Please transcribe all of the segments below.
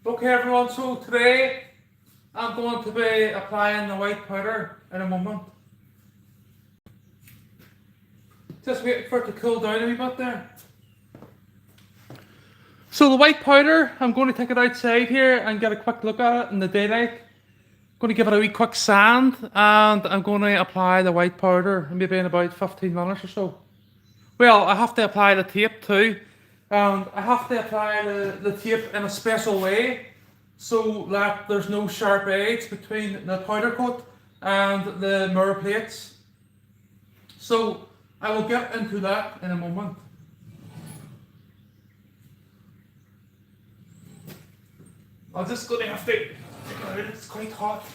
Okay everyone, so today I'm going to be applying the white powder in a moment. Just wait for it to cool down a wee bit there. So the white powder, I'm going to take it outside here and get a quick look at it in the daylight. I'm going to give it a wee quick sand and I'm going to apply the white powder maybe in about 15 minutes or so. Well, I have to apply the tape too. And I have to apply the tape in a special way so that there's no sharp edge between the powder coat and the mirror plates. So I will get into that in a moment. I'm just going to have to, it's quite hot.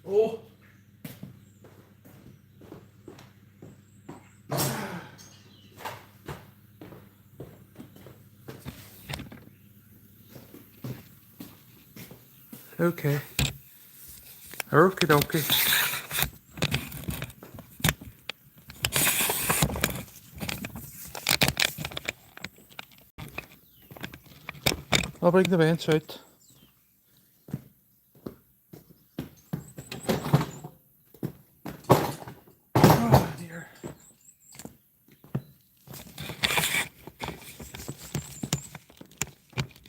Oh. Okay. Okie dokie. I'll bring the bench out. Oh dear.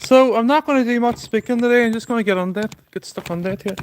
So I'm not going to do much speaking today. I'm just going to get on that, get stuck on that here.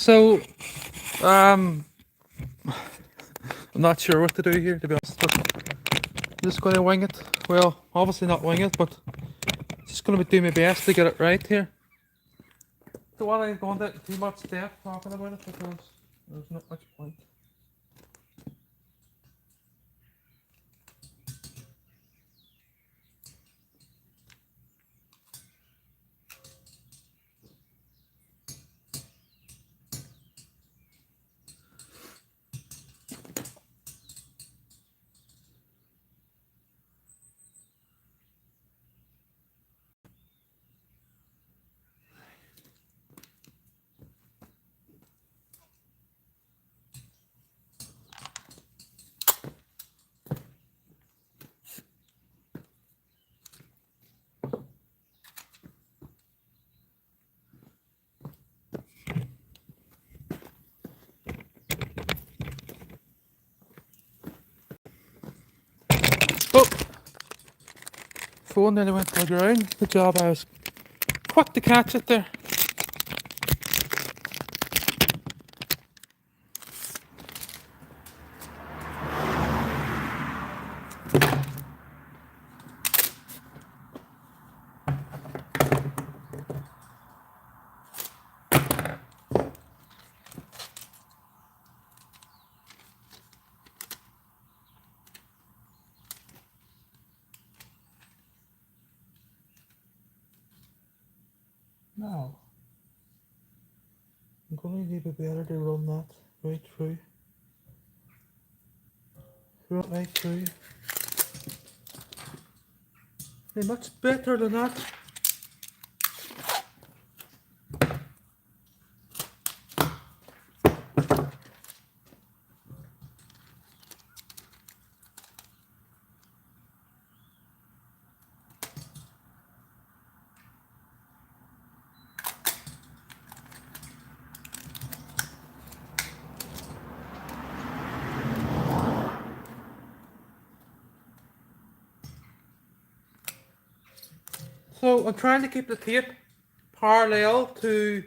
So, I'm not sure what to do here, to be honest, but I'm just going to wing it. Well, obviously not wing it, but just going to do my best to get it right here. Don't want to go into too much depth talking about it because there's not much point. Oh! Phone nearly went to the ground. Good job, I was quick to catch it there. Now, I'm going to need a better to run that right through. Run it right through. Hey, much better than that. So I'm trying to keep the tape parallel to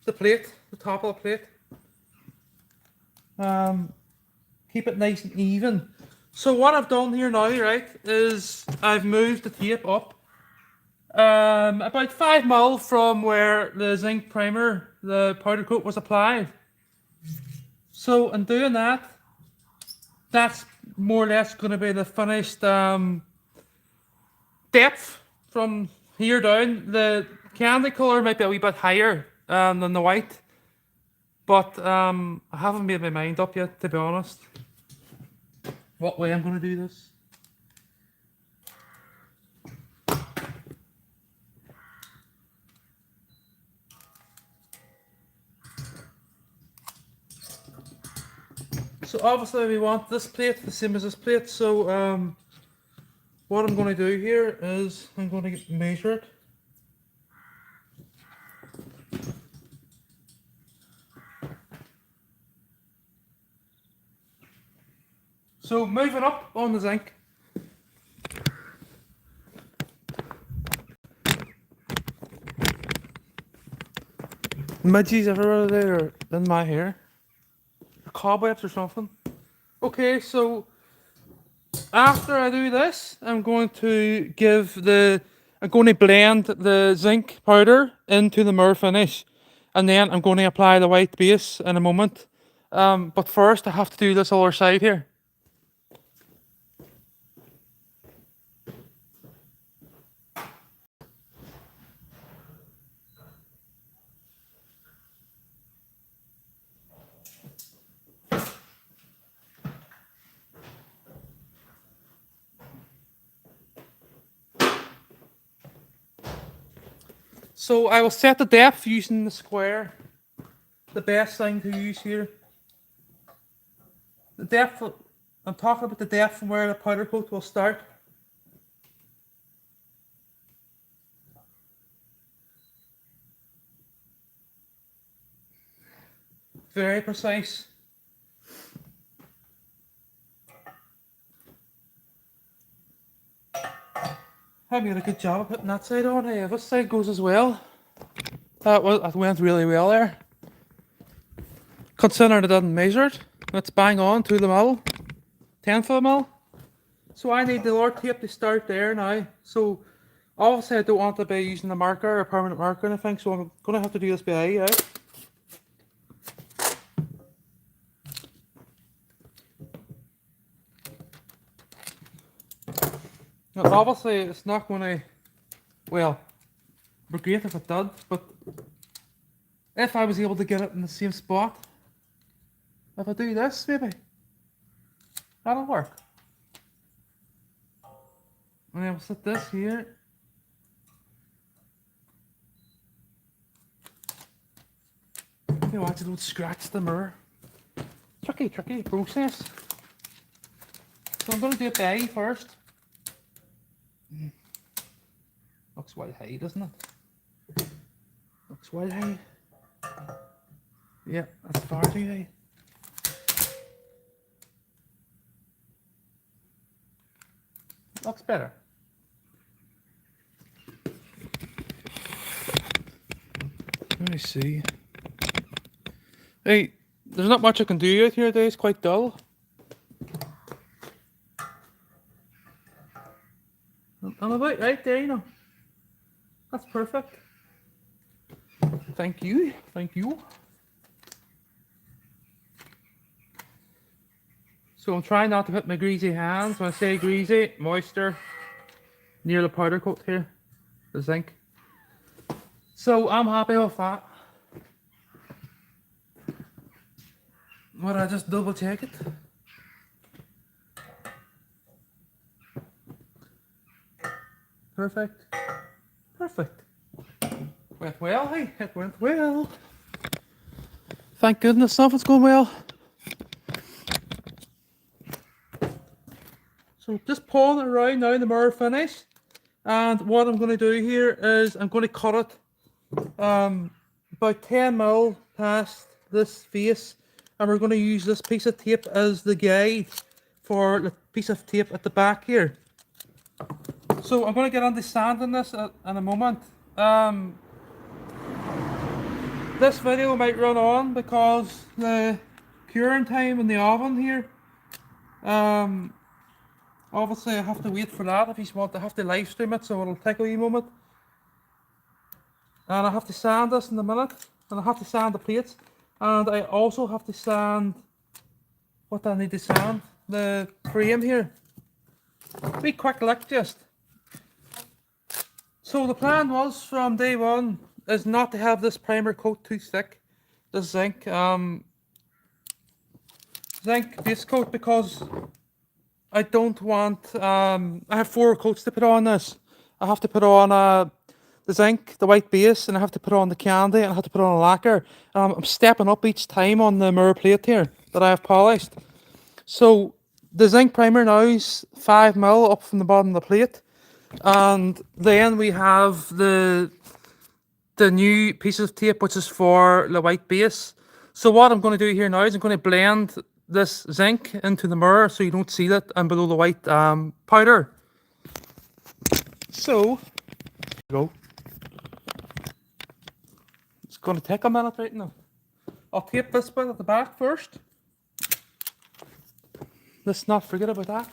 the plate, the top of the plate. Keep it nice and even. So what I've done here now, right, is I've moved the tape up about 5 mil from where the zinc primer, the powder coat, was applied. So in doing that, that's more or less going to be the finished depth from here down. The candy colour might be a wee bit higher than the white, but I haven't made my mind up yet, to be honest, what way I'm going to do this. So obviously we want this plate the same as this plate, so what I'm going to do here is I'm going to measure it. So moving up on the zinc. Midges everywhere there in my hair. Cobwebs or something. Okay, so after I do this, I'm going to blend the zinc powder into the mirror finish, and then I'm going to apply the white base in a moment. But first I have to do this other side here. So I will set the depth using the square. The best thing to use here. The depth, I'm talking about the depth from where the powder coat will start. Very precise. I made a good job of putting that side on. Hey, this side goes as well. That went really well there. considering I didn't measure it, it's bang on to the mil, 10th of a mil. So I need the Lord tape to start there now. So obviously I don't want to be using a marker or a permanent marker or anything, so I'm going to have to do this by eye, yeah? Now, obviously it's not going to, well, it'd be great if it did, but if I was able to get it in the same spot, if I do this maybe, that'll work. And then we'll set this here. You know, I don't scratch the mirror. Tricky process. So I'm going to do a bay first. Looks well high, doesn't it? Looks well high. Yeah, that's far too high. Looks better. Let me see. Hey, there's not much I can do out here today, it's quite dull. I'm about right there, you know. That's perfect. Thank you. So I'm trying not to put my greasy hands, when I say greasy, moisture, near the powder coat here, the zinc. So I'm happy with that. But I just double check it. Perfect. Went well, hey, it went well. Thank goodness something's going well. So just pulling it around now, the mirror finished. And what I'm going to do here is I'm going to cut it about 10 mil past this face. And we're going to use this piece of tape as the guide for the piece of tape at the back here. So I'm going to get on to sanding this in a moment. This video might run on because the curing time in the oven here, obviously I have to wait for that if you want to have to live stream it, so it'll take a wee moment. And I have to sand this in a minute, and I have to sand the plates, and I also have to sand, what I need to sand, the frame here. Be quick look just. So the plan was from day one is not to have this primer coat too thick, the zinc base coat, because I don't want, I have 4 coats to put on this. I have to put on the zinc, the white base, and I have to put on the candy, and I have to put on a lacquer. I'm stepping up each time on the mirror plate here that I have polished. So the zinc primer now is 5 mil up from the bottom of the plate. And then we have the new piece of tape, which is for the white base. So what I'm going to do here now is I'm going to blend this zinc into the mirror so you don't see that and below the white powder. So, go. It's going to take a minute right now. I'll tape this bit at the back first. Let's not forget about that.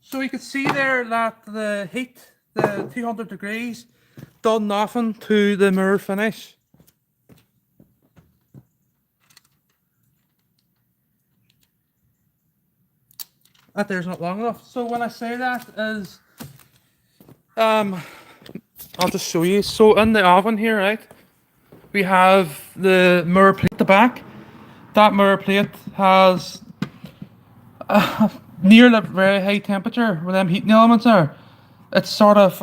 So you can see there that the heat, the 200 degrees, done nothing to the mirror finish. That there's not long enough. So when I say that is, I'll just show you. So in the oven here, right, we have the mirror plate at the back. That mirror plate has near the very high temperature where them heating elements are. It's sort of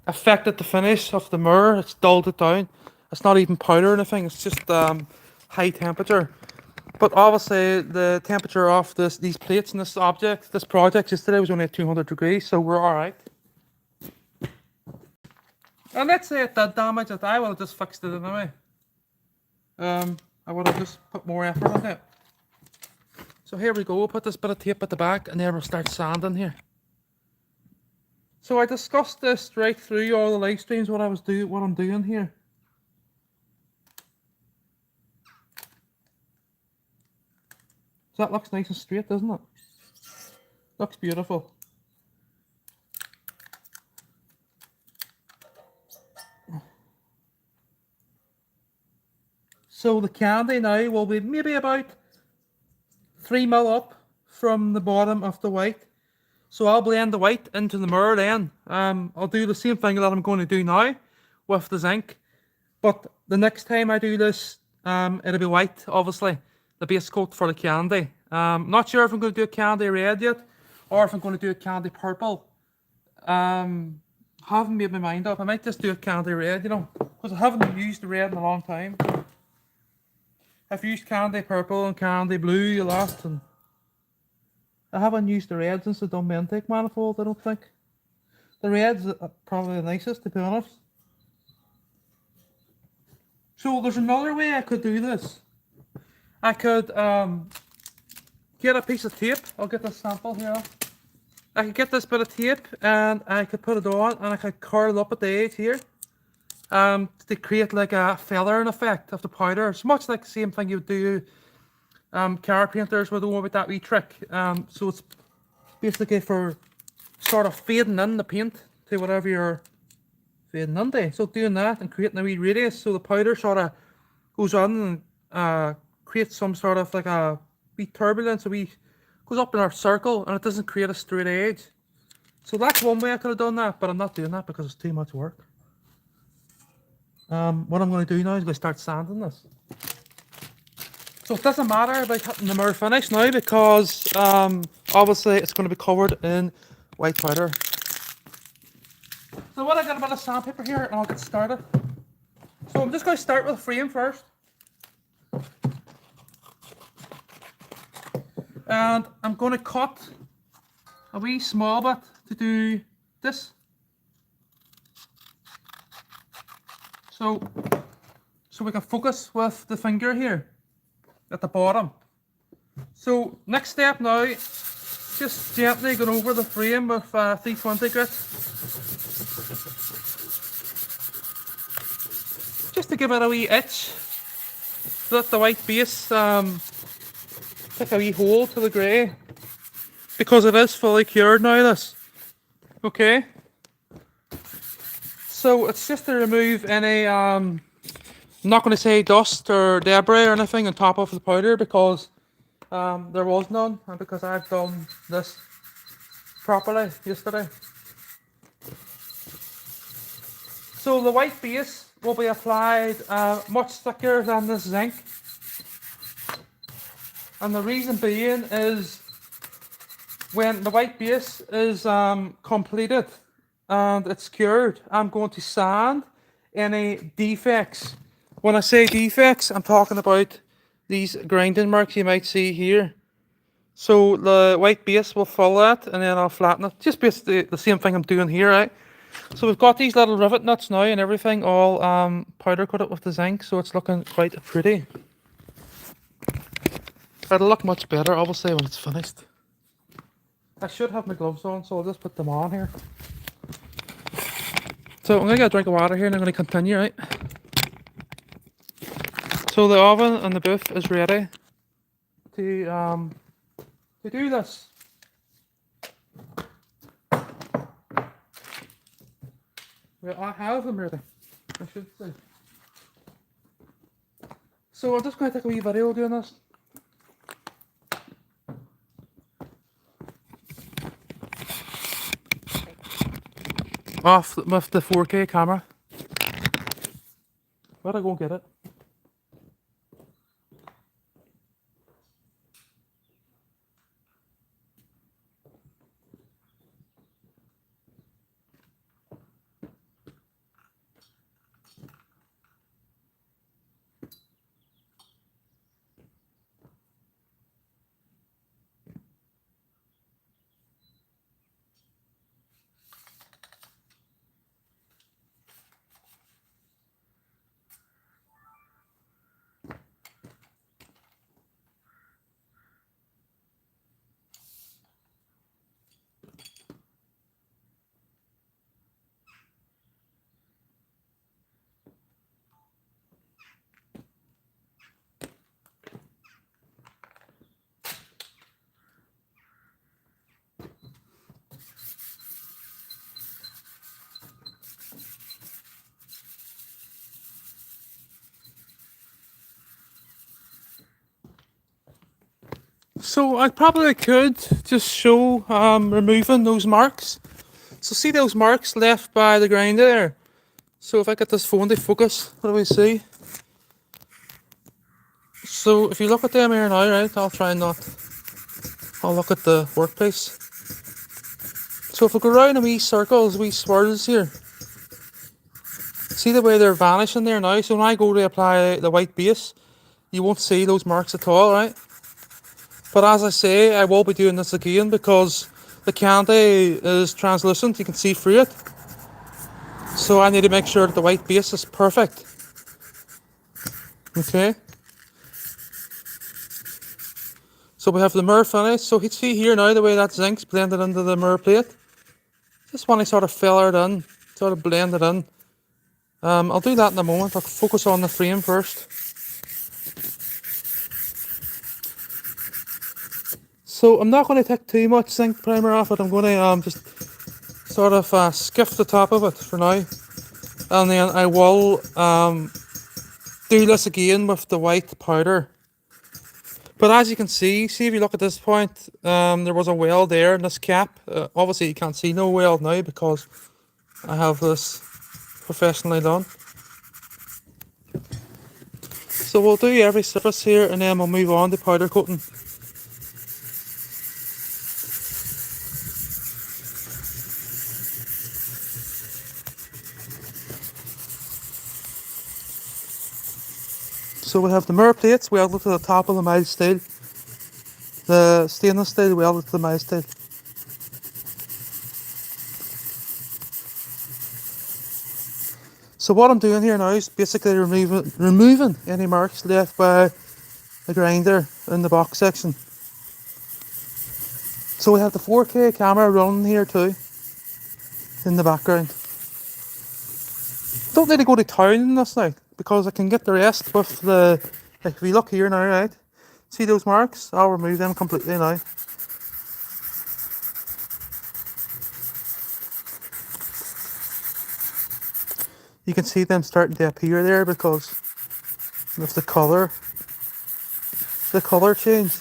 affected the finish of the mirror. It's dulled it down. It's not even powder or anything. It's just high temperature. But obviously the temperature of these plates and this project yesterday was only at 200 degrees, so we're alright. And let's say it did damage it, I would have just fixed it anyway. I would have just put more effort into it. So here we go, we'll put this bit of tape at the back and then we'll start sanding here. So I discussed this right through all the live streams, what I'm doing here. So that looks nice and straight, doesn't it? Looks beautiful. So the candy now will be maybe about 3 mil up from the bottom of the white. So I'll blend the white into the mirror then. I'll do the same thing that I'm going to do now with the zinc. But the next time I do this, it'll be white, obviously, the base coat for the candy. Not sure if I'm going to do a candy red yet, or if I'm going to do a candy purple. Haven't made my mind up. I might just do a candy red, you know, because I haven't used the red in a long time. I've used candy purple and candy blue a lot, and I haven't used the red since I've done my intake manifold, I don't think. The red's probably the nicest, to be honest. So there's another way I could do this. I could get a piece of tape. I'll get this sample here. I could get this bit of tape and I could put it on and I could curl it up at the edge here. To create like a feathering effect of the powder. It's much like the same thing you would do car painters with the one with that wee trick. So it's basically for sort of fading in the paint to whatever you're fading into. So doing that and creating a wee radius so the powder sort of goes on and creates some sort of like a wee turbulence, goes up in a circle and it doesn't create a straight edge. So that's one way I could have done that, but I'm not doing that because it's too much work. What I'm going to do now is going to start sanding this. So it doesn't matter about hitting the mirror finish now because obviously it's going to be covered in white powder. So what, I got a bit of sandpaper here and I'll get started. So I'm just going to start with the frame first. And I'm going to cut a wee small bit to do this. So we can focus with the finger here at the bottom. So next step now, just gently go over the frame with 320 grit. Just to give it a wee itch, so that the white base take a wee hole to the grey. Because it is fully cured now, this. Okay. So it's just to remove any, I'm not going to say dust or debris or anything on top of the powder because there was none and because I've done this properly yesterday. So the white base will be applied much thicker than this zinc. And the reason being is when the white base is completed and it's cured, I'm going to sand any defects. When I say defects, I'm talking about these grinding marks you might see here. So the white base will fill that and then I'll flatten it. Just basically the same thing I'm doing here, right? So we've got these little rivet nuts now and everything all powder coated with the zinc, so it's looking quite pretty. It'll look much better obviously when it's finished. I should have my gloves on, so I'll just put them on here. So I'm going to get a drink of water here and I'm going to continue, right? So the oven and the booth is ready to do this. Well, I have them ready, I should say. So I'm just going to take a wee video doing this. Off with the 4K camera. Better go and get it. So I probably could just show removing those marks. So see those marks left by the grinder there? So if I get this phone to focus, what do we see? So if you look at them here now, right, I'll look at the workpiece. So if we go around in wee circles, wee swirls here, see the way they're vanishing there now? So when I go to apply the white base, you won't see those marks at all, right? But as I say, I will be doing this again because the candy is translucent, you can see through it. So I need to make sure that the white base is perfect. Okay. So we have the mirror finish. So you see here now the way that zinc's blended into the mirror plate. Just want to sort of fill it in, sort of blend it in. I'll do that in a moment. I'll focus on the frame first. So I'm not going to take too much zinc primer off it. I'm going to just sort of skiff the top of it for now. And then I will do this again with the white powder. But as you can see if you look at this point, there was a weld there in this cap. Obviously you can't see no weld now because I have this professionally done. So we'll do every surface here and then we'll move on to powder coating. So we have the mirror plates welded to the top of the mild steel. The stainless steel welded to the mild steel. So what I'm doing here now is basically removing any marks left by the grinder in the box section. So we have the 4K camera running here too, in the background. Don't need to go to town in this now, because I can get the rest with the, like if we look here now, right, see those marks? I'll remove them completely now. You can see them starting to appear there because of the colour change.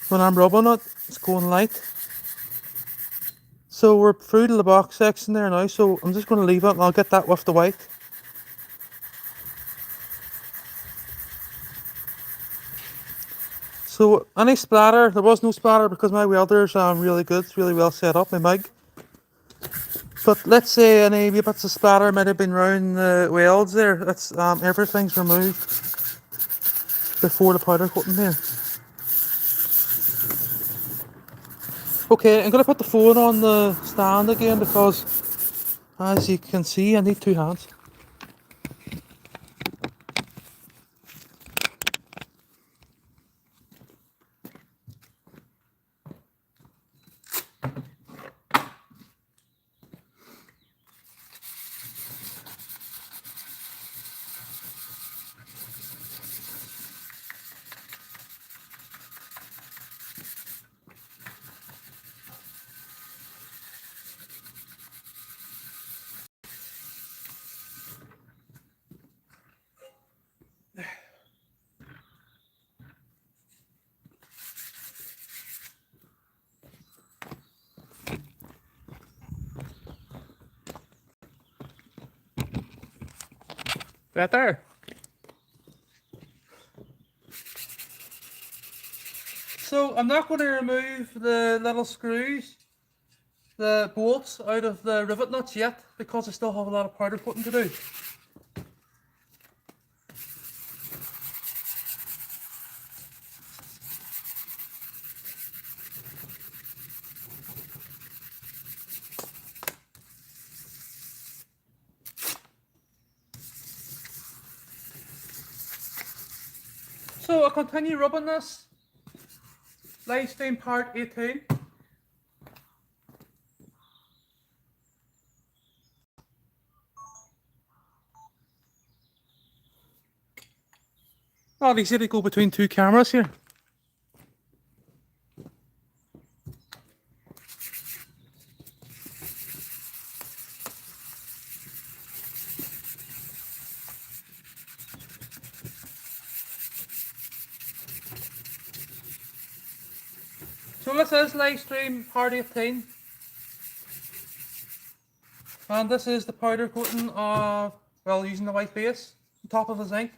When I'm rubbing it, it's going light. So we're through to the box section there now, so I'm just going to leave it and I'll get that with the white. So any splatter, there was no splatter because my welder's really good, it's really well set up, my MIG. But let's say any wee bits of splatter might have been round the welds there. That's everything's removed before the powder coating here. Okay, I'm going to put the phone on the stand again because, as you can see, I need two hands. Right there. So I'm not going to remove the little screws, the bolts out of the rivet nuts yet because I still have a lot of powder coating to do. So I'll continue rubbing this Lifestyle part 18. Not easy to go between two cameras here. So this is live stream P18, and this is the powder coating of, well, using the white base on top of the zinc.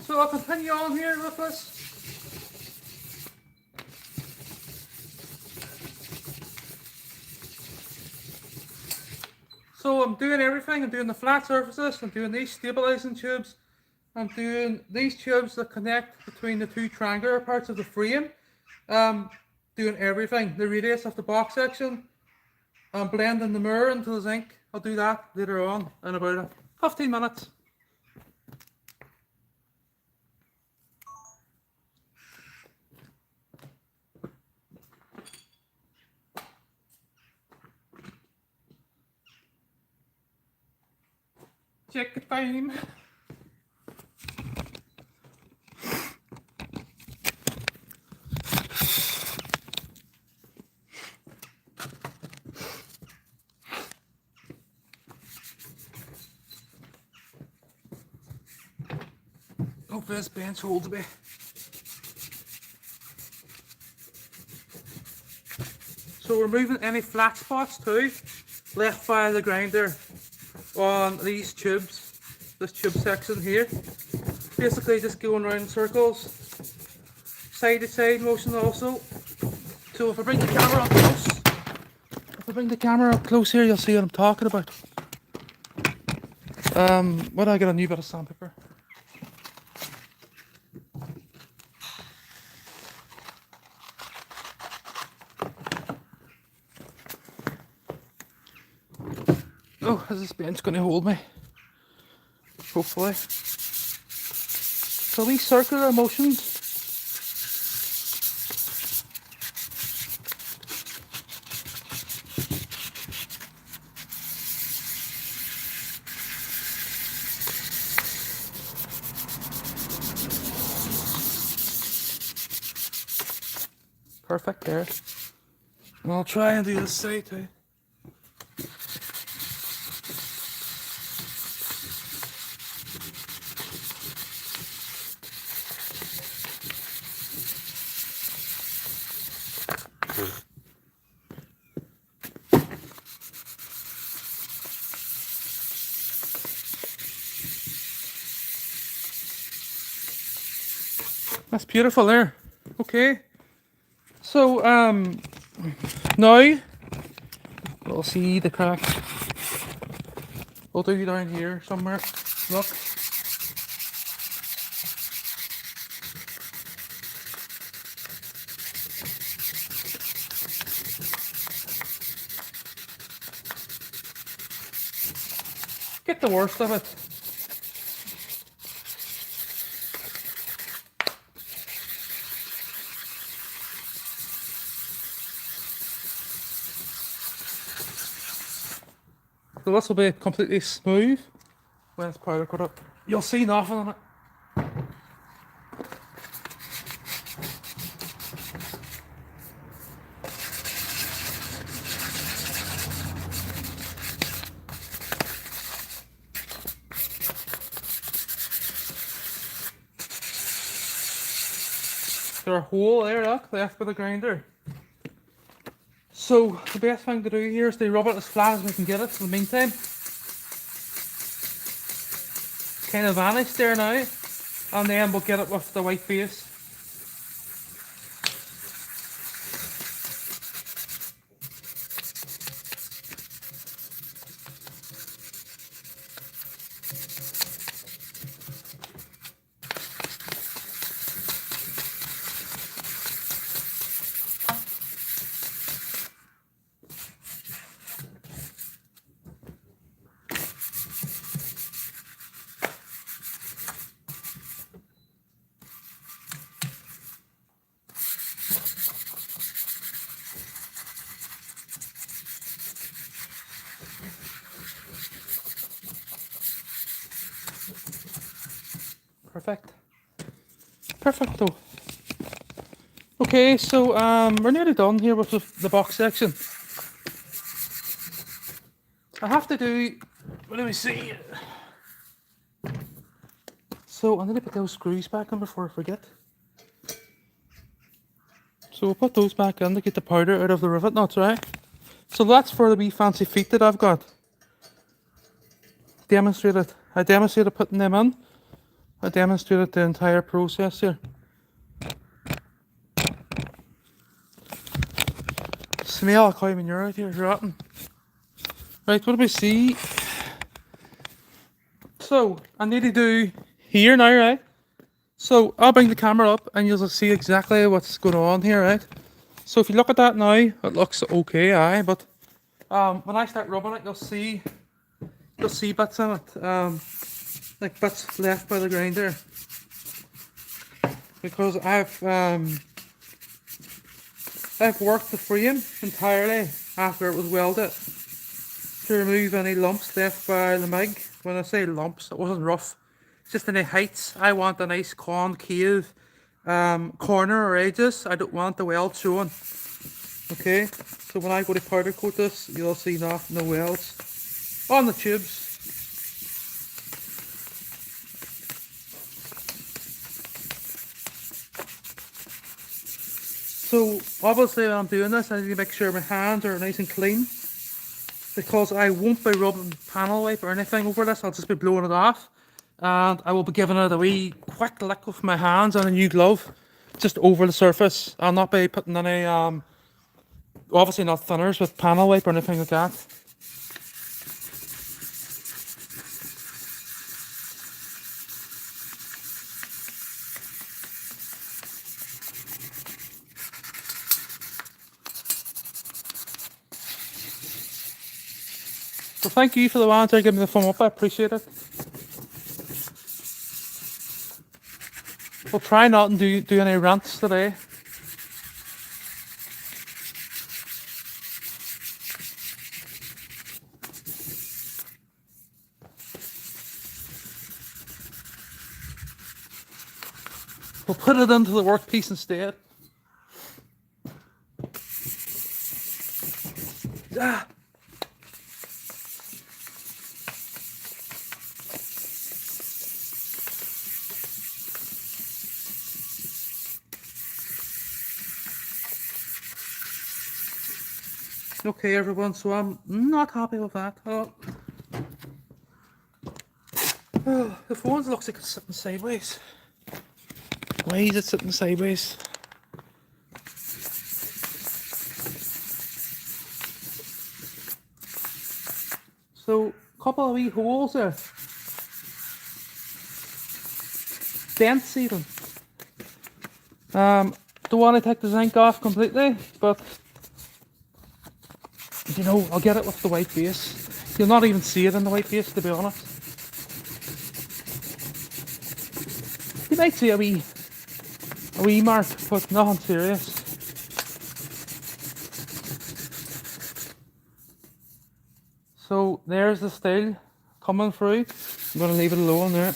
So I'll continue on here with this. So I'm doing everything. I'm doing the flat surfaces, I'm doing these stabilizing tubes, I'm doing these tubes that connect between the two triangular parts of the frame. Doing everything. The radius of the box section. I'm blending the mirror into the zinc. I'll do that later on in about 15 minutes. Check the time. Hope this bench holds me. So removing any flat spots too, left by the grinder on these tubes, this tube section here. Basically just going around in circles, side to side motion also. So if I bring the camera up close, here, you'll see what I'm talking about. Why do I get a new bit of sandpaper? Oh, is this bench going to hold me? Hopefully. So these circular motions. Perfect there. And I'll try and do this side too. That's beautiful there. Okay. So now we'll see the crack. We'll do down here somewhere. Look. Get the worst of it. So this will be completely smooth when it's powder coated. You'll see nothing on it. There's a hole there, look, left by the grinder. So the best thing to do here is to rub it as flat as we can get it for the meantime. Kind of vanished there now, and then we'll get it with the white base. Perfect. Perfecto. Okay, so we're nearly done here with the box section. I have to do, well, let me see. So I need to put those screws back in before I forget. So we'll put those back in to get the powder out of the rivet nuts, right? So that's for the wee fancy feet that I've got. I demonstrated putting them in. I demonstrated the entire process here. Smell a cow manure out here, it's rotten. Right, what do we see? So, I need to do here now, right? So, I'll bring the camera up and you'll see exactly what's going on here, right? So, if you look at that now, it looks okay, aye, but when I start rubbing it, you'll see bits in it, like bits left by the grinder. Because I've worked the frame entirely after it was welded to remove any lumps left by the MIG. When I say lumps, it wasn't rough, it's just any heights. I want a nice concave corner or edges. I don't want the weld showing. Okay, so when I go to powder coat this, you'll see no welds on the tubes. So obviously when I'm doing this, I need to make sure my hands are nice and clean, because I won't be rubbing panel wipe or anything over this. I'll just be blowing it off, and I will be giving it a wee quick lick with my hands and a new glove just over the surface. I'll not be putting any obviously not thinners with panel wipe or anything like that. So thank you for the ones that give me the thumb up, I appreciate it. We'll try not to do any rants today. We'll put it into the workpiece instead. Ah. Okay everyone, so I'm not happy with that. Oh, the phone looks like it's sitting sideways. Why is it sitting sideways? So, a couple of wee holes there. Dents even. Don't want to take the zinc off completely, but you know, I'll get it with the white base. You'll not even see it in the white base, to be honest. You might see a wee mark, but nothing serious. So there's the steel coming through. I'm going to leave it alone there.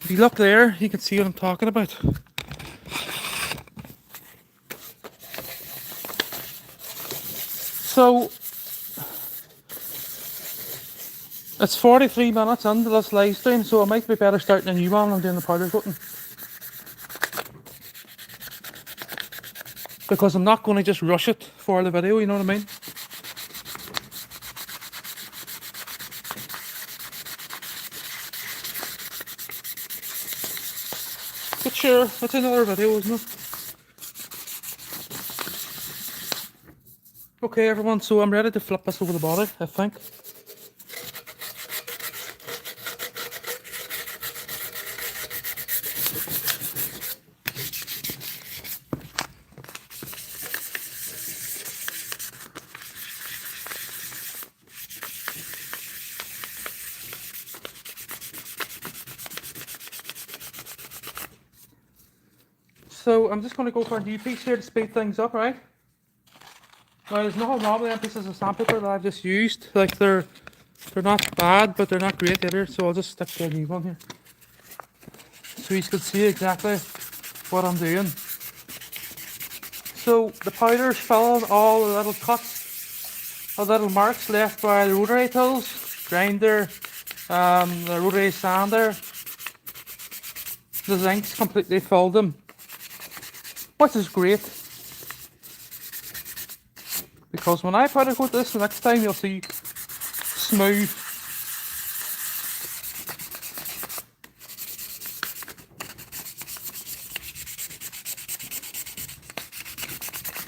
If you look there, you can see what I'm talking about. So it's 43 minutes into this live stream, so it might be better starting a new one and doing the powder coating. because I'm not going to just rush it for the video, you know what I mean? But sure, it's another video, isn't it? Okay everyone, so I'm ready to flip this over the body, I think. So I'm just going to go for a new piece here to speed things up, right? Now there's nothing wrong with them pieces of sandpaper that I've just used. Like they're not bad, but they're not great either. So I'll just stick to a new one here, so you can see exactly what I'm doing. So the powder's filling all the little cuts, the little marks left by the rotary tools, grinder, the rotary sander. The zinc's completely filled them, which is great. Because when I powder coat this the next time, you'll see smooth.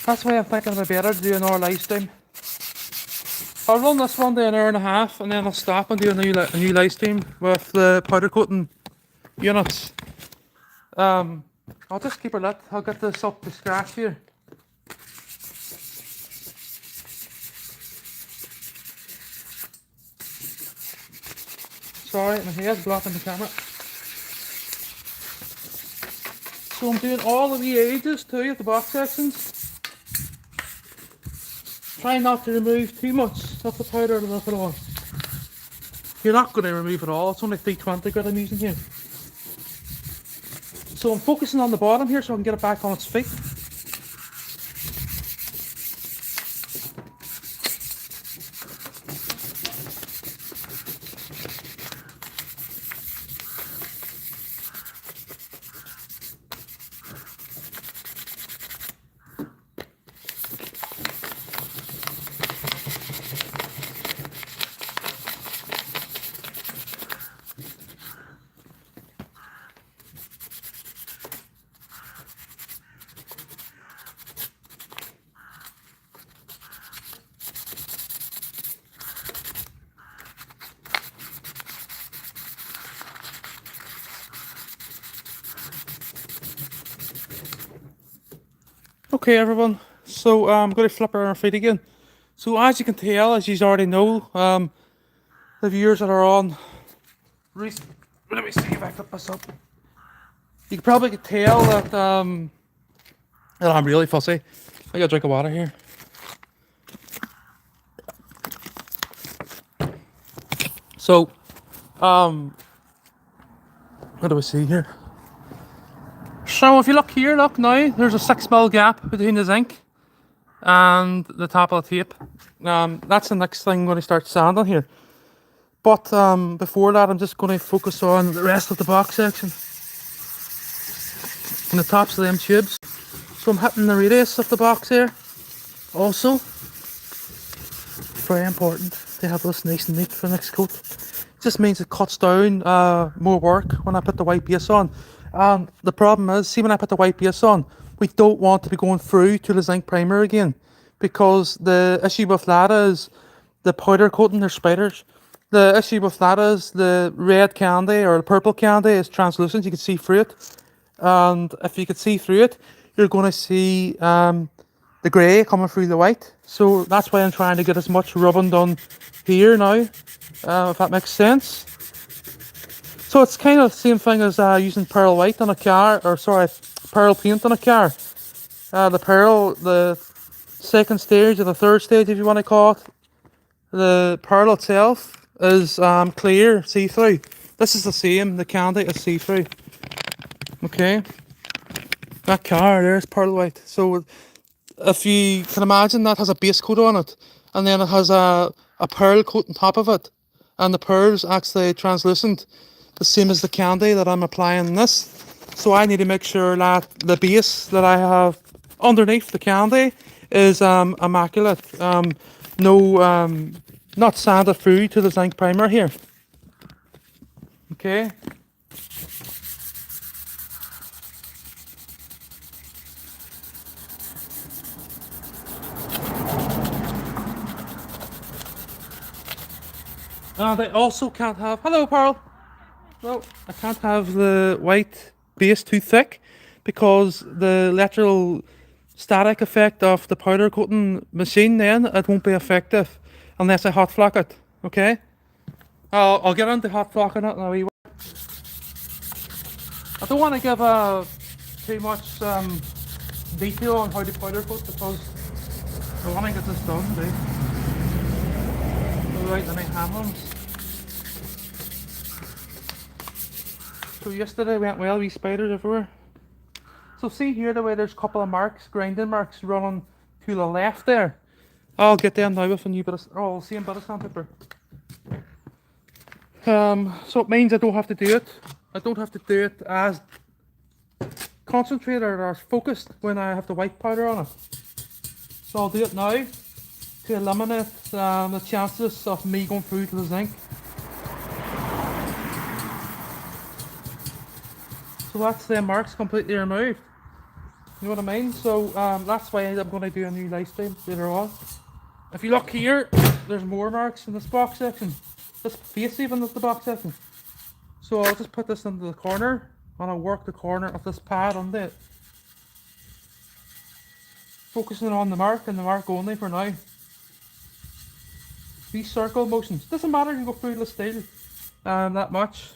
That's why I'm thinking it'd be better to do another live stream. I'll run this one to an hour and a half, and then I'll stop and do a new live stream with the powder coating units. I'll just keep it lit. I'll get this up to scratch here. Sorry, my hair's blocking the camera. So I'm doing all of the edges too of the box sections. Try not to remove too much of the powder that I put on. You're not going to remove it all, it's only 320 grit I'm using here. So I'm focusing on the bottom here so I can get it back on its feet. Okay everyone, so I'm going to flip her on her feet again. So as you can tell, as you already know, the viewers that are on, let me see if I flip this up. You can probably tell that that I'm really fussy. I got a drink of water here. So, what do we see here? So if you look here, look now, there's a 6mm gap between the zinc and the top of the tape. That's the next thing I'm going to start sanding here. But before that, I'm just going to focus on the rest of the box section and the tops of them tubes. So I'm hitting the radius of the box here also. Very important to have this nice and neat for the next coat. It just means it cuts down more work when I put the white base on. And the problem is, see when I put the white base on, we don't want to be going through to the zinc primer again, because the issue with that is the powder coating, they're spiders. The issue with that is the red candy or the purple candy is translucent, you can see through it. And if you can see through it, you're going to see the grey coming through the white. So that's why I'm trying to get as much rubbing done here now, if that makes sense. So it's kind of the same thing as using pearl white on a car, or sorry, pearl paint on a car. The pearl, the second stage or the third stage if you want to call it, the pearl itself is clear, see-through. This is the same, the candy is see-through. Okay, that car there is pearl white. So if you can imagine, that has a base coat on it, and then it has a pearl coat on top of it, and the pearl's actually translucent, the same as the candy that I'm applying this. So I need to make sure that the base that I have underneath the candy is immaculate. No, not sanded through to the zinc primer here. Okay. They also can't have, hello Pearl. No, I can't have the white base too thick because the lateral static effect of the powder coating machine, then it won't be effective unless I hot flock it. Okay, I'll get into hot flocking it in a wee while. I don't want to give too much detail on how to powder coat because I want to get this done, dude. Without any ham-ums. So yesterday went well, wee spiders everywhere. So see here the way there's a couple of marks, grinding marks running to the left there. I'll get them now with a new bit of, same bit of sandpaper. So it means I don't have to do it. I don't have to do it as concentrated or as focused when I have the white powder on it. So I'll do it now to eliminate the chances of me going through to the zinc. So that's the marks completely removed. You know what I mean? So that's why I'm going to do a new live stream later on. If you look here, there's more marks in this box section. This face even is the box section. So I'll just put this into the corner and I'll work the corner of this pad on it. Focusing on the mark and the mark only for now. These circle motions. Doesn't matter if you go through the steel that much.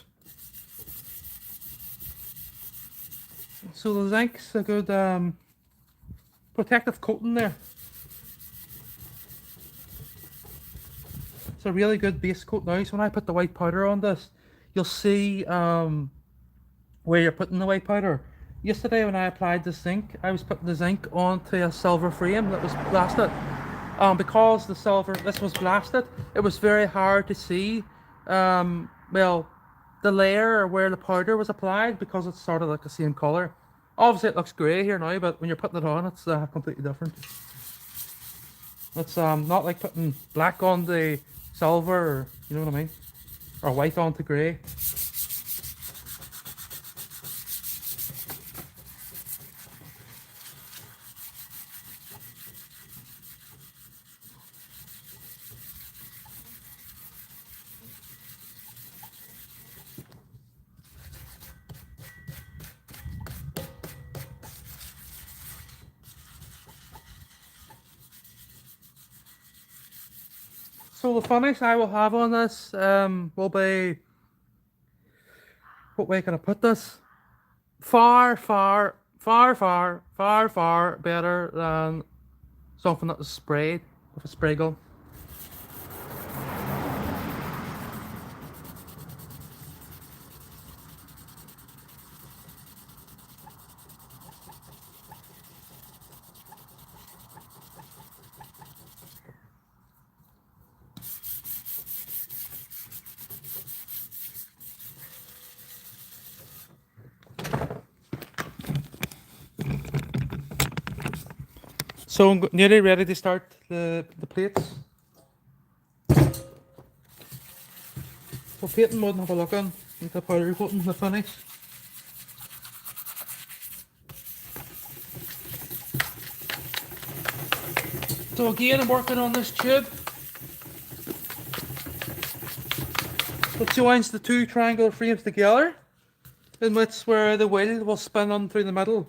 So the zinc's a good protective coating there. It's a really good base coat now. So when I put the white powder on this, you'll see where you're putting the white powder. Yesterday when I applied the zinc, I was putting the zinc onto a silver frame that was blasted. Because this was blasted, it was very hard to see well, the layer where the powder was applied because it's sort of like the same colour. Obviously it looks grey here now, but when you're putting it on, it's completely different. It's not like putting black on the silver, or, you know what I mean? Or white onto grey. So the finish I will have on this will be, what way can I put this? Far better than something that was sprayed with a spray gun. So I'm nearly ready to start the plates. So painting wouldn't have a look on with the powder coating, the finish. So again, I'm working on this tube that joins the two triangular frames together, in which where the wheel will spin on through the middle.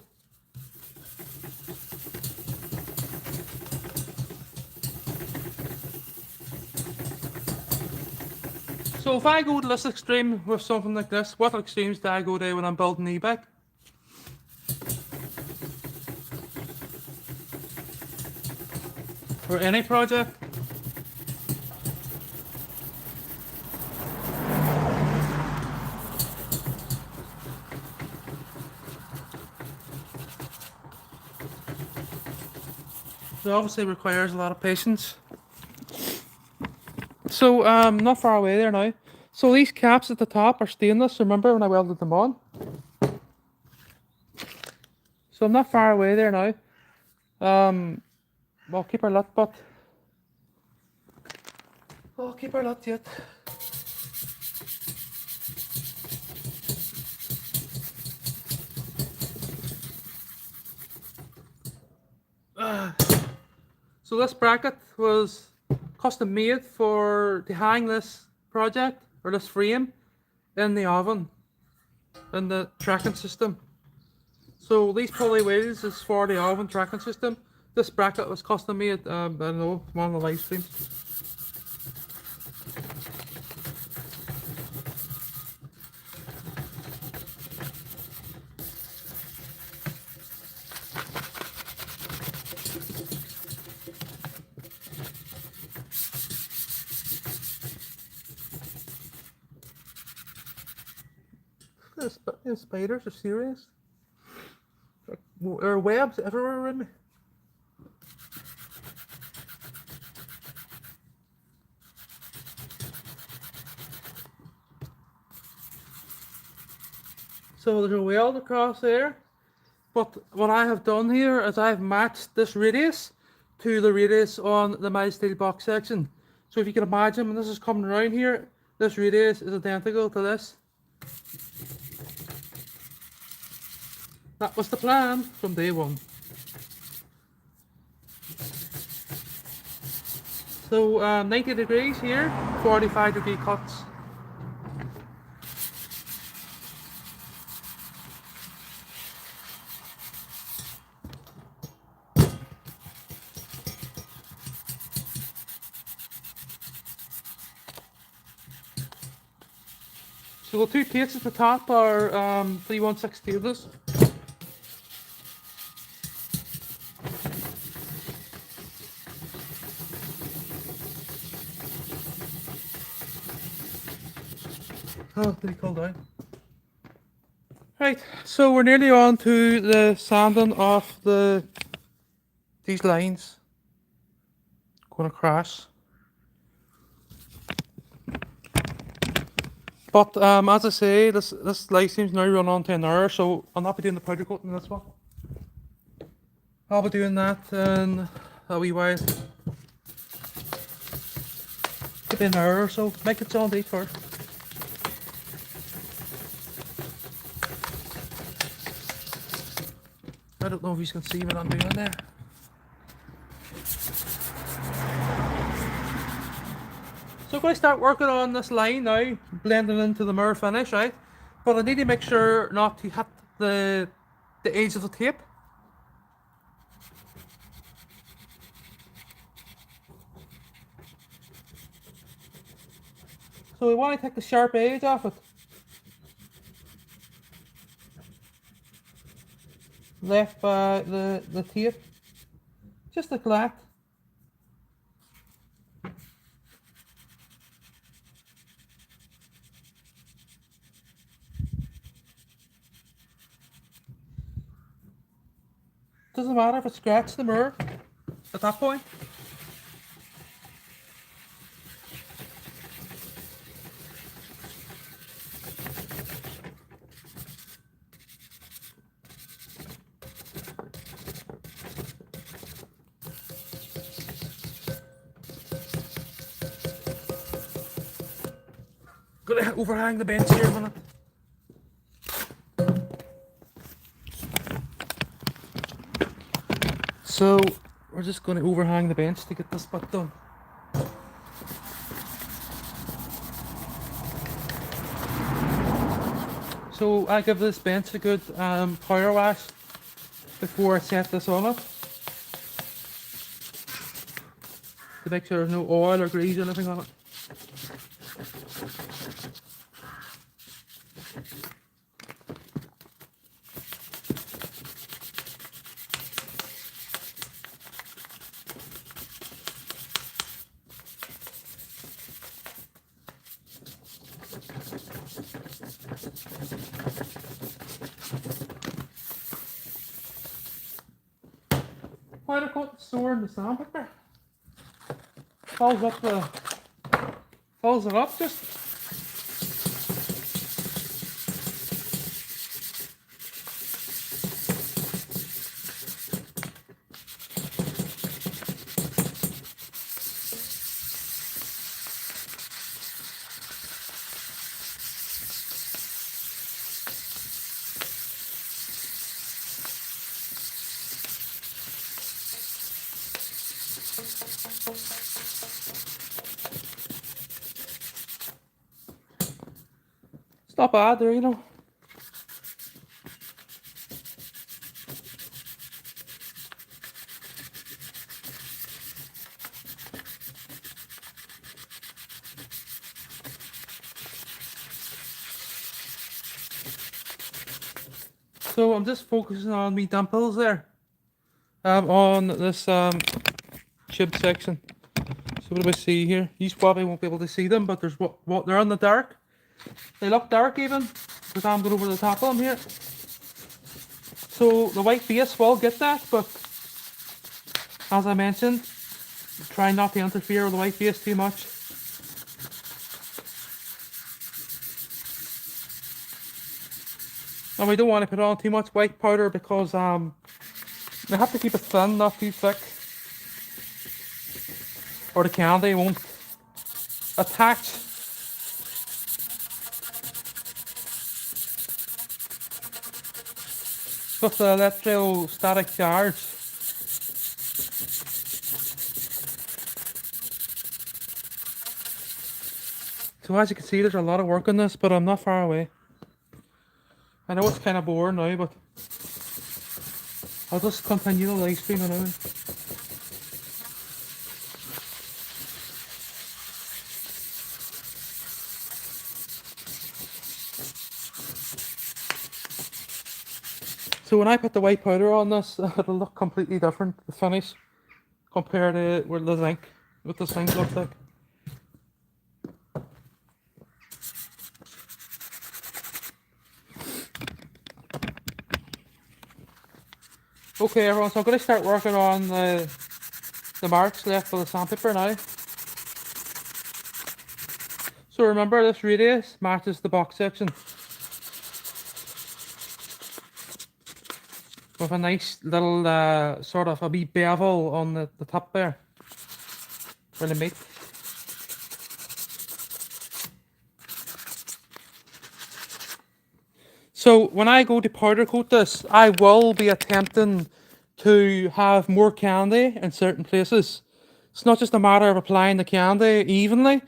So if I go to this extreme with something like this, what extremes do I go to when I'm building an e-bike? For any project? It obviously requires a lot of patience. So not far away there now. So these caps at the top are stainless, remember when I welded them on? So I'm not far away there now. We'll keep our lit, but we'll keep our lit yet. So this bracket was custom made to hang this project or this frame in the oven in the tracking system. So these pulley wheels is for the oven tracking system. This bracket was custom made, I don't know, from one of the live streams. The spiders are serious. There are webs everywhere around me. So there's a weld across there. But what I have done here is I've matched this radius to the radius on the mild steel box section. So if you can imagine, when this is coming around here, this radius is identical to this. That was the plan from day one. So 90 degrees here, 45-degree cuts. So the two plates at the top are 316 tables. Oh, did he cool down? Right, so we're nearly on to the sanding of these lines. Going across. But as I say, this live stream's now run on to an hour, so I'll not be doing the powder coating in this one. I'll be doing that in a wee while. Maybe an hour or so. Make it on date first. I don't know if you can see what I'm doing there. So I'm going to start working on this line now, blending into the mirror finish, right? But I need to make sure not to hit the edge of the tape. So we want to take the sharp edge off it. Left by the tape, just like that. Doesn't matter if it scratches the mirror at that point. Gonna overhang the bench here a minute. So we're just going to overhang the bench to get this bit done. So I give this bench a good power wash before I set this on it, to make sure there's no oil or grease or anything on it. Powder coat store in the sandpaper. Fills it up just. It's not bad there, you know. So I'm just focusing on me dimples there. On this tube section. So what do we see here? You probably won't be able to see them, but there's what they're in the dark. They look dark even, because I'm going over the top of them here. So the white base will get that, but as I mentioned, try not to interfere with the white base too much. And we don't want to put on too much white powder because we have to keep it thin, not too thick, or the candy won't attach. With the electrostatic charge. So as you can see, there's a lot of work on this, but I'm not far away. I know it's kind of boring now, but I'll just continue the live stream anyway. So when I put the white powder on this, it'll look completely different, the finish, compared to what the zinc looks like. Okay everyone, so I'm going to start working on the marks left for the sandpaper now. So remember, this radius matches the box section, with a nice little sort of a wee bevel on the top there, where they meet. So when I go to powder coat this, I will be attempting to have more candy in certain places. It's not just a matter of applying the candy evenly.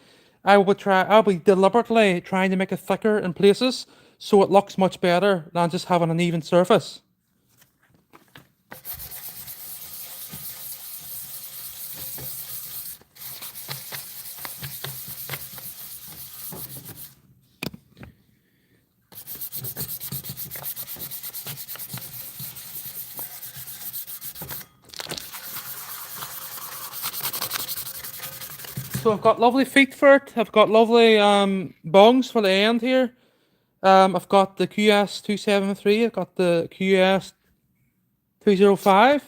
I'll be deliberately trying to make it thicker in places so it looks much better than just having an even surface. So I've got lovely feet for it. I've got lovely bongs for the end here. I've got the QS273. I've got the QS205.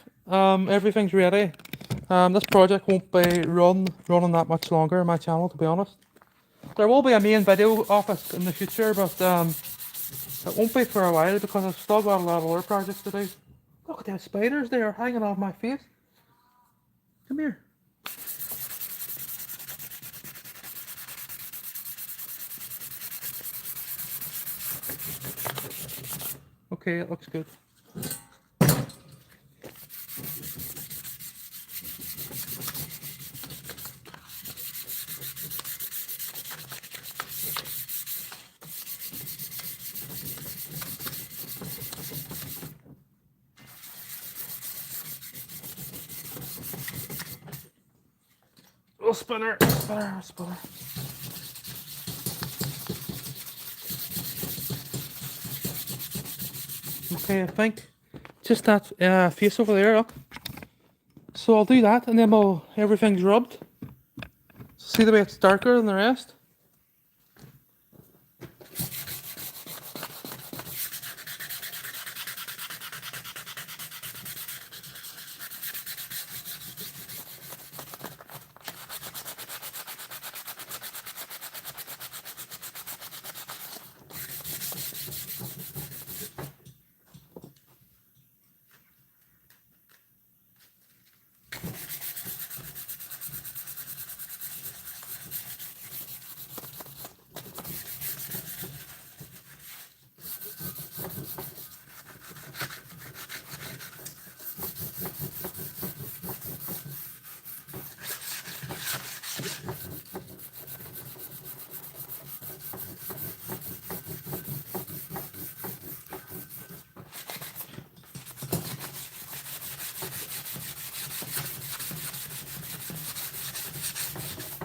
Everything's ready. This project won't be running that much longer on my channel, to be honest. There will be a main video of it in the future, but it won't be for a while because I've still got a lot of other projects to do. Look at those spiders there hanging off my face. Come here. Okay, it looks good. Oh, spinner. Okay, I think just that face over there, look. So I'll do that and then everything's rubbed. See the way it's darker than the rest?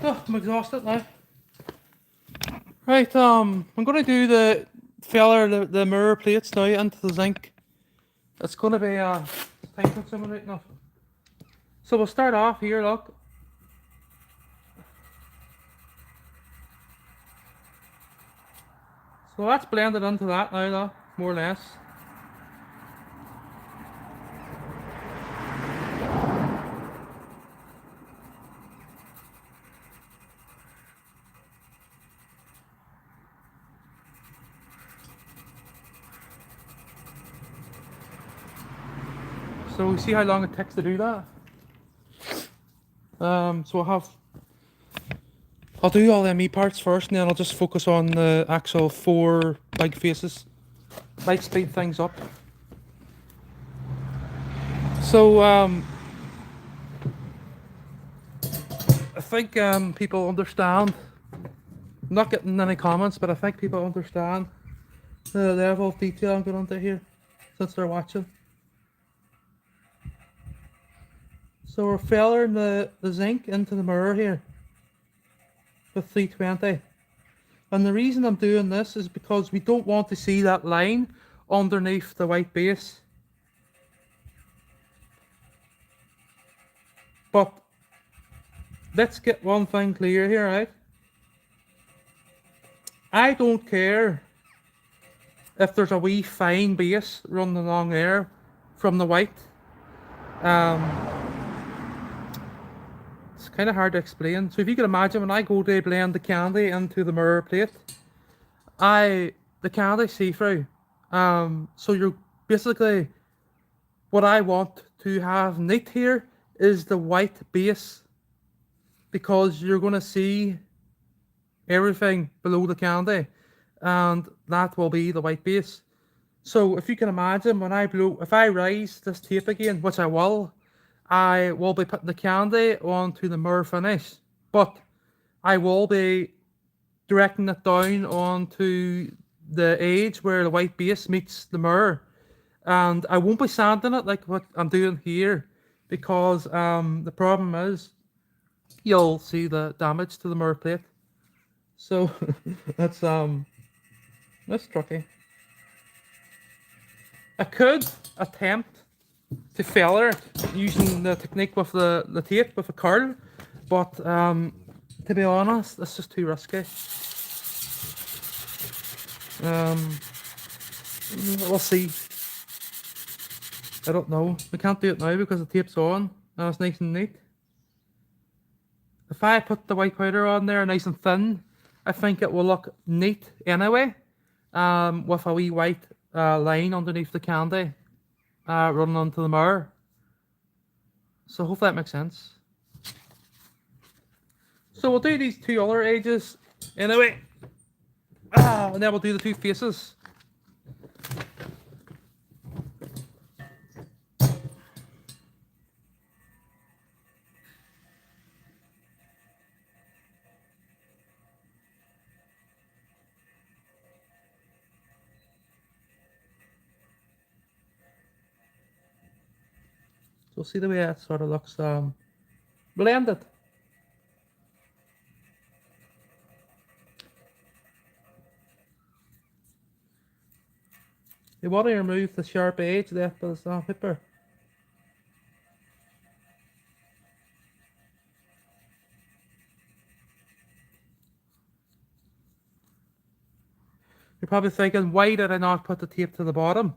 Oh, I'm exhausted now. Right, I'm gonna do the the mirror plates now into the zinc. It's gonna be time consuming right now. So we'll start off here, look. So that's blended into that now, though, more or less. So we see how long it takes to do that. So I'll do all the ME parts first, and then I'll just focus on the actual 4 big faces. Might speed things up. So I think people understand. I'm not getting any comments, but I think people understand the level of detail I'm going into here since they're watching. So we're feathering the zinc into the mirror here with 320. And the reason I'm doing this is because we don't want to see that line underneath the white base. But let's get one thing clear here, right? I don't care if there's a wee fine base running along there from the white. It's kind of hard to explain. So if you can imagine, when I go to blend the candy into the mirror plate, the candy see-through. So you're basically, what I want to have neat here is the white base, because you're going to see everything below the candy, and that will be the white base. So if you can imagine, when if I raise this tape again, which I will be putting the candy onto the mirror finish, but I will be directing it down onto the edge where the white base meets the mirror, and I won't be sanding it like what I'm doing here, because the problem is you'll see the damage to the mirror plate. So that's tricky. I could attempt to feather it using the technique with the tape with a curl, but to be honest, it's just too risky. We'll see. I don't know. We can't do it now because the tape's on and it's nice and neat. If I put the white powder on there nice and thin, I think it will look neat anyway, with a wee white line underneath the candy running onto the mirror. So hopefully that makes sense. So we'll do these 2 other edges anyway, and then we'll do the 2 faces. So see the way it sort of looks blended. You want to remove the sharp edge left by the sandpaper. You're probably thinking, why did I not put the tape to the bottom?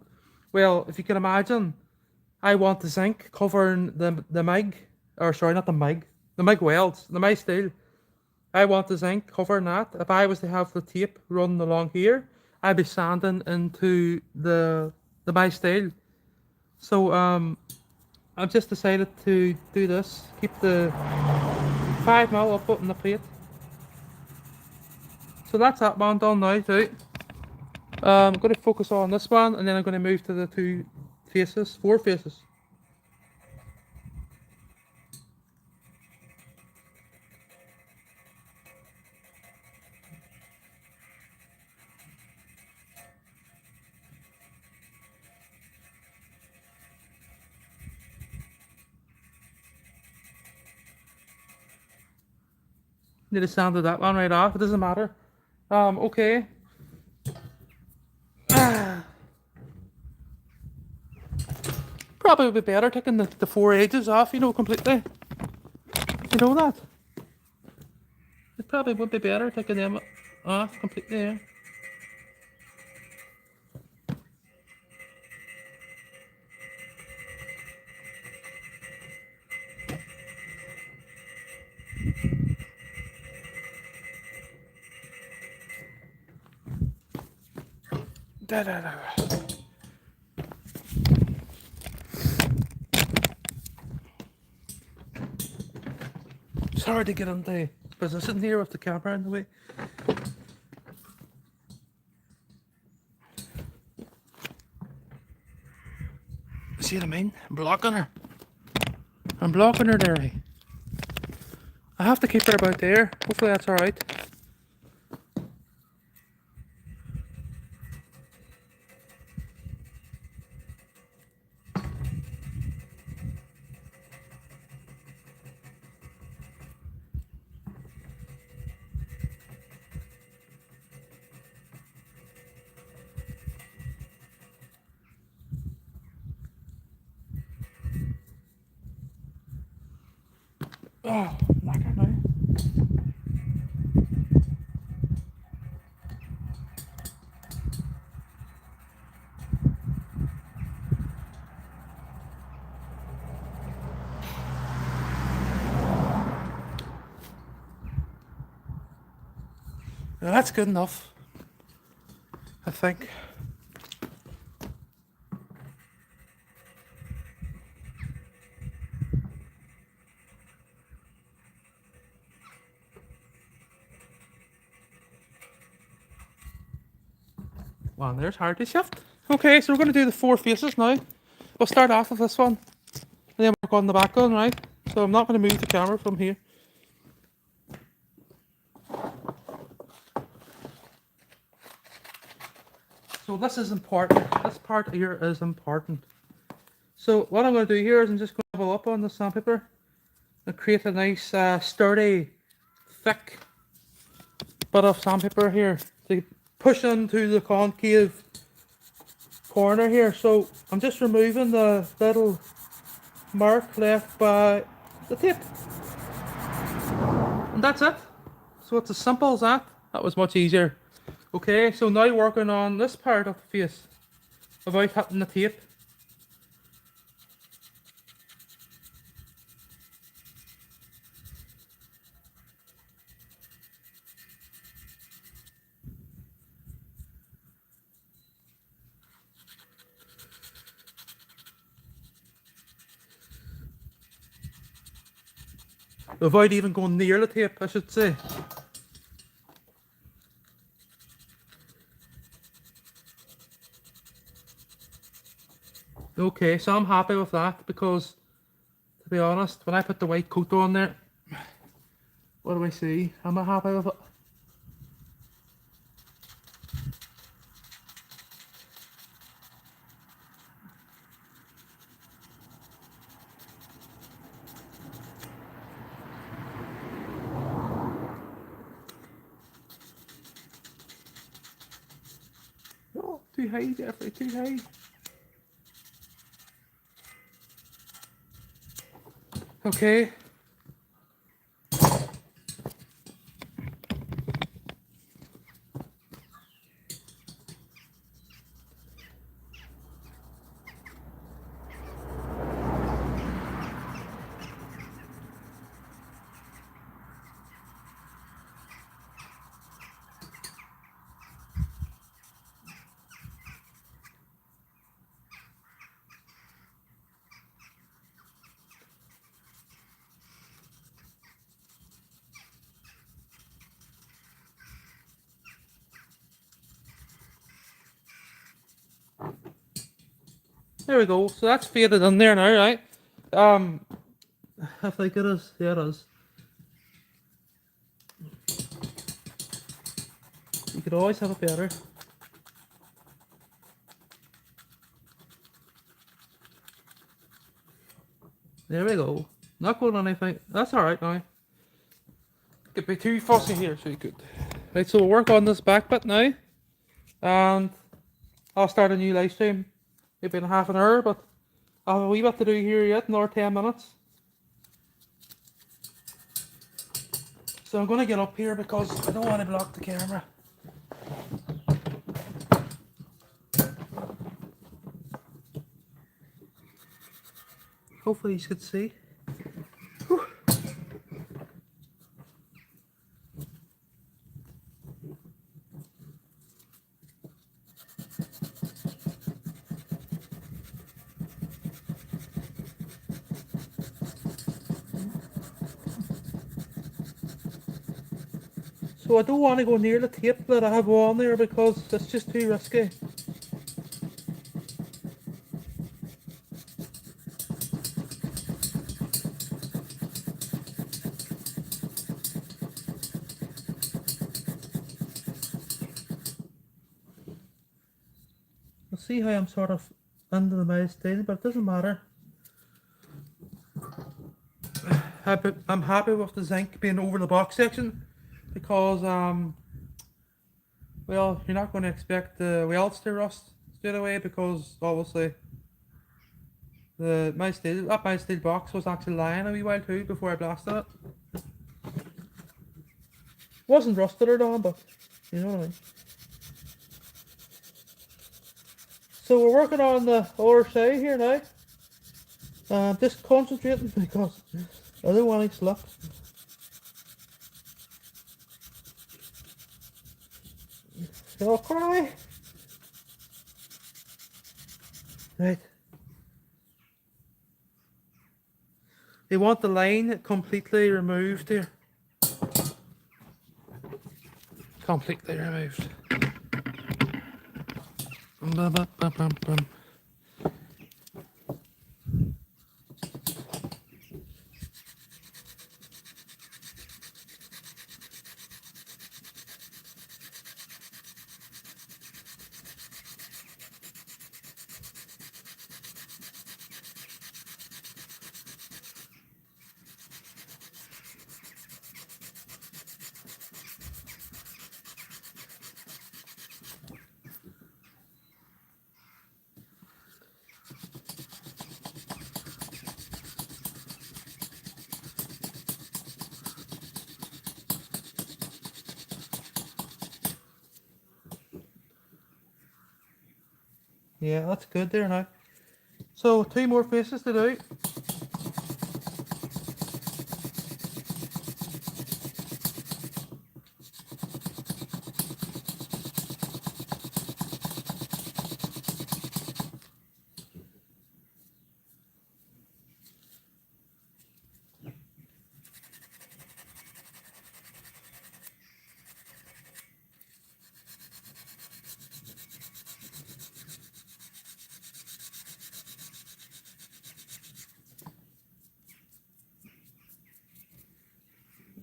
Well, if you can imagine, I want the zinc covering the MIG, or sorry, not the MIG, the MIG welds, the MI steel. I want the zinc covering that. If I was to have the tape running along here, I'd be sanding into the MI steel. So I've just decided to do this. Keep the 5mm up in the plate. So that's that one done now too. I'm going to focus on this one, and then I'm going to move to the 2 faces, 4 faces. Need to sand that one right off. It doesn't matter. Okay. Probably would be better taking the four edges off, you know, completely. You know that? It probably would be better taking them off completely, yeah. Da, da, da. It's hard to get into position here with the camera in the way. See what I mean? I'm blocking her. I'm blocking her there. I have to keep her about there. Hopefully that's alright. Oh, knackered now. Now that's good enough, I think. Wow, there's hardly shift. Okay, so we're going to do the four faces now. We'll start off with this one, and then work on the back one, right? So I'm not going to move the camera from here. So this is important. This part here is important. So what I'm going to do here is I'm just going to level up on the sandpaper and create a nice sturdy, thick bit of sandpaper here to push into the concave corner here. So I'm just removing the little mark left by the tape. And that's it. So it's as simple as that. That was much easier. Okay, so now working on this part of the face without hitting the tape. Without even going near the tape, I should say. Okay, so I'm happy with that because, to be honest, when I put the white coat on there, what do I see? Am I happy with it? Oh, too high, Jeffrey, too high. Okay. There we go. So that's faded in there now, right? I think it is. Yeah, it is. You could always have it better. There we go. Not going on anything. That's alright now. Could be too fussy here, so you could. Right, so we'll work on this back bit now, and I'll start a new live stream maybe in half an hour, but I have a wee bit to do here yet, another 10 minutes. So I'm going to get up here because I don't want to block the camera. Hopefully you could see. Whew. So I don't want to go near the tape that I have on there because it's just too risky. You'll see how I'm sort of under the mouse style, but it doesn't matter. I'm happy with the zinc being over the box section because well, you're not going to expect the welds to rust straight away because obviously that my steel box was actually lying a wee while too before I blasted it. Wasn't rusted or all, but you know what I mean. So we're working on the other side here now. Just concentrating because I don't want to slip. Don't cry. Right. They want the line completely removed here. Completely removed. Bum, bum, bum, bum, bum. Yeah, that's good there now. So 2 more faces to do.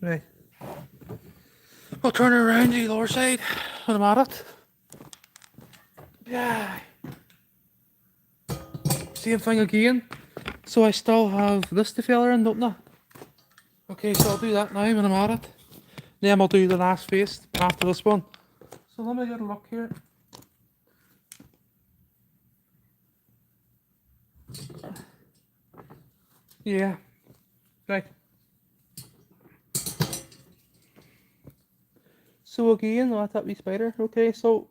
Right. I'll turn it around to the lower side when I'm at it. Yeah. Same thing again. So I still have this to fill in, don't I? Okay, so I'll do that now when I'm at it. Then I'll do the last face after this one. So let me get a look here. Yeah. Right. So again, that's that wee spider. Okay, so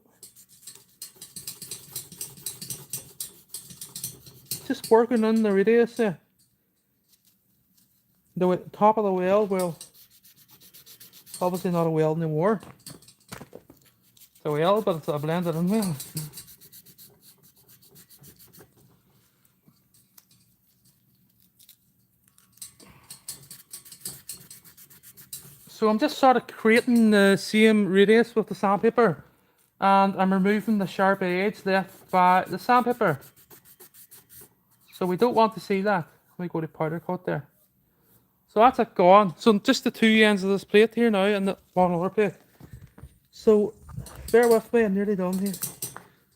just working on the radius there. The top of the weld, well, obviously not a weld anymore. It's a weld, but it's a blended in weld. So I'm just sort of creating the same radius with the sandpaper, and I'm removing the sharp edge left by the sandpaper. So we don't want to see that. Let me go to powder coat there. So that's it gone. So just the 2 ends of this plate here now and the one other plate. So bear with me, I'm nearly done here.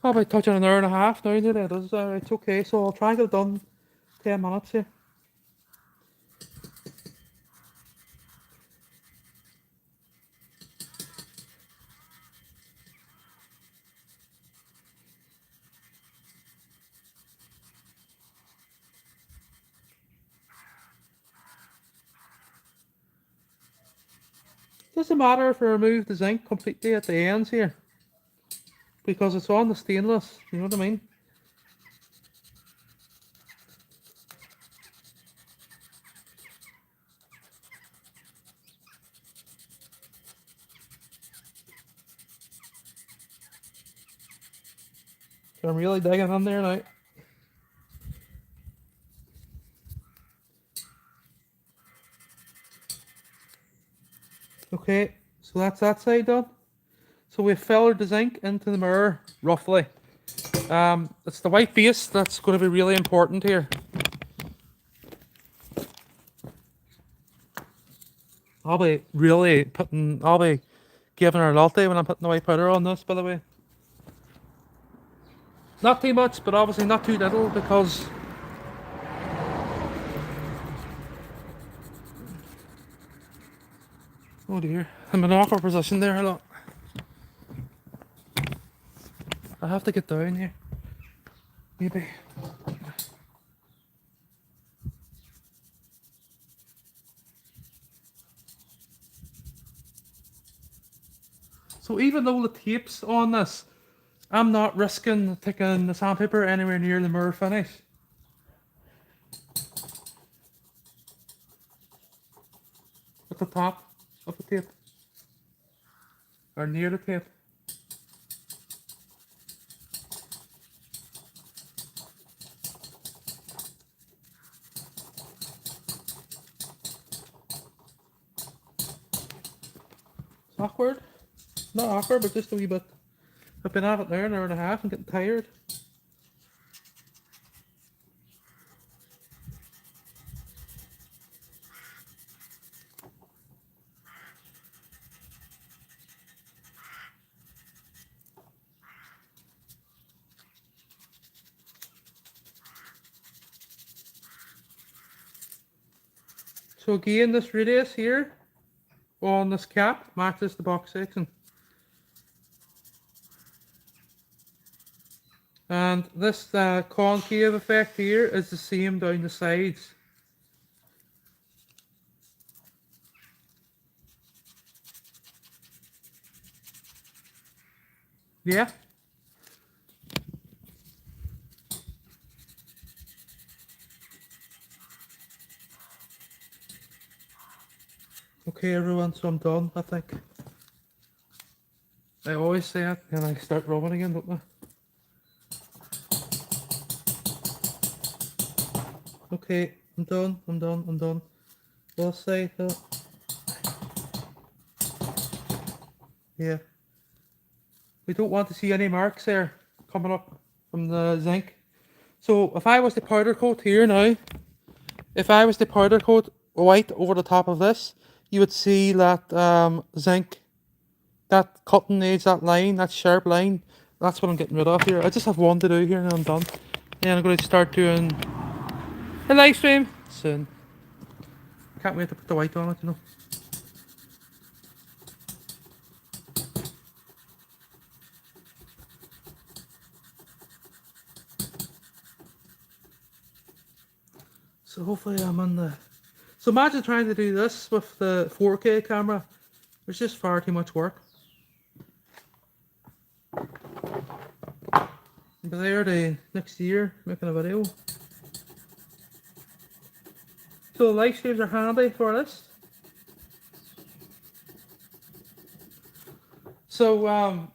Probably touching an hour and a half now nearly. It's okay, so I'll try and get it done 10 minutes here. Doesn't matter if I remove the zinc completely at the ends here, because it's on the stainless, you know what I mean? So I'm really digging in there now. Okay, so that's that side done. So we've fillered the zinc into the mirror, roughly. It's the white base that's going to be really important here. I'll be giving her a latte when I'm putting the white powder on this, by the way. Not too much, but obviously not too little, because oh dear, I'm in an awkward position there. Look, I have to get down here. Maybe. So even though the tape's on this, I'm not risking taking the sandpaper anywhere near the mirror finish. At the top of the tape. Or near the tape. It's awkward. Not awkward, but just a wee bit. I've been at it there an hour and a half and getting tired. So again, this radius here on this cap matches the box section. And this concave effect here is the same down the sides. Yeah. Okay everyone, so I'm done, I think. I always say it and I start rubbing again, don't I? Okay, I'm done. We'll say that. Yeah. We don't want to see any marks there coming up from the zinc. So if I was to powder coat here now, if I was to powder coat white over the top of this, you would see that zinc, that cutting edge, that line, that sharp line, that's what I'm getting rid of here. I just have one to do here and I'm done. And I'm going to start doing a live stream soon. Can't wait to put the white on it, you know. So hopefully I'm on the... So imagine trying to do this with the 4K camera. It's just far too much work. But there the next year making a video. So the live streams are handy for this. So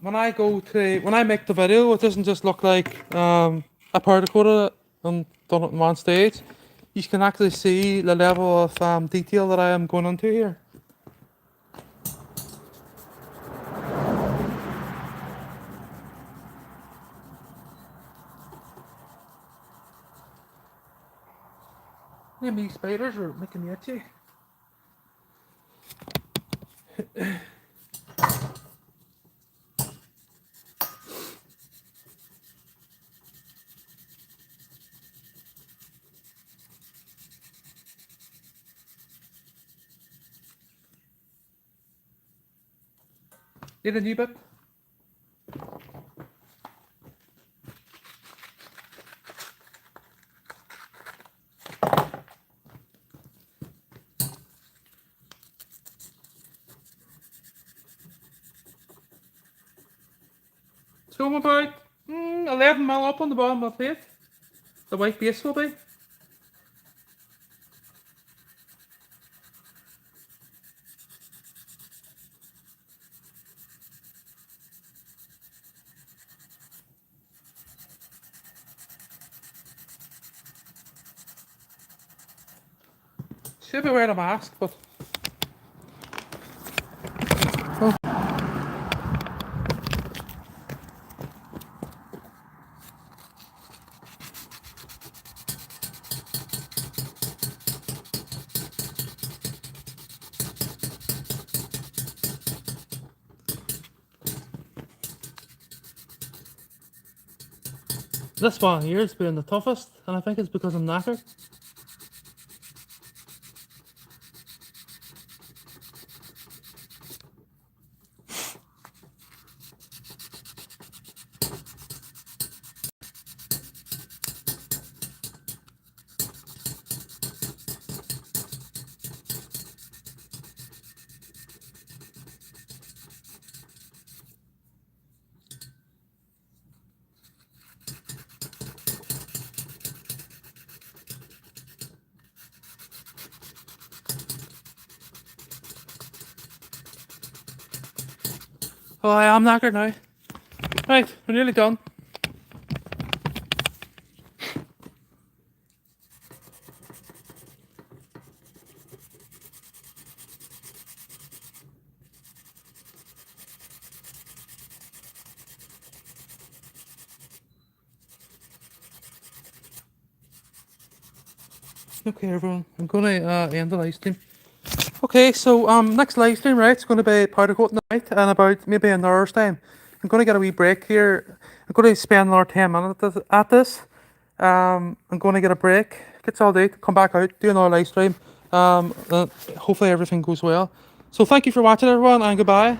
when I make the video, it doesn't just look like I powder coated it and done it in one stage. You can actually see the level of detail that I am going into here. Maybe spiders are making me itchy. Need a new bit? So I'm about 11 mil up on the bottom of the plate. The white base will be. Should be wearing a mask, but oh. This one here has been the toughest, and I think it's because I'm knackered. Oh, I am knackered now. Right, we're nearly done. Okay, everyone, I'm gonna end the live stream. Okay, so next live stream, right? It's gonna be powder coating night, and about maybe an hour's time. I'm gonna get a wee break here. I'm gonna spend another 10 minutes at this. I'm gonna get a break, get all day, come back out, do another live stream. Hopefully everything goes well. So thank you for watching, everyone, and goodbye.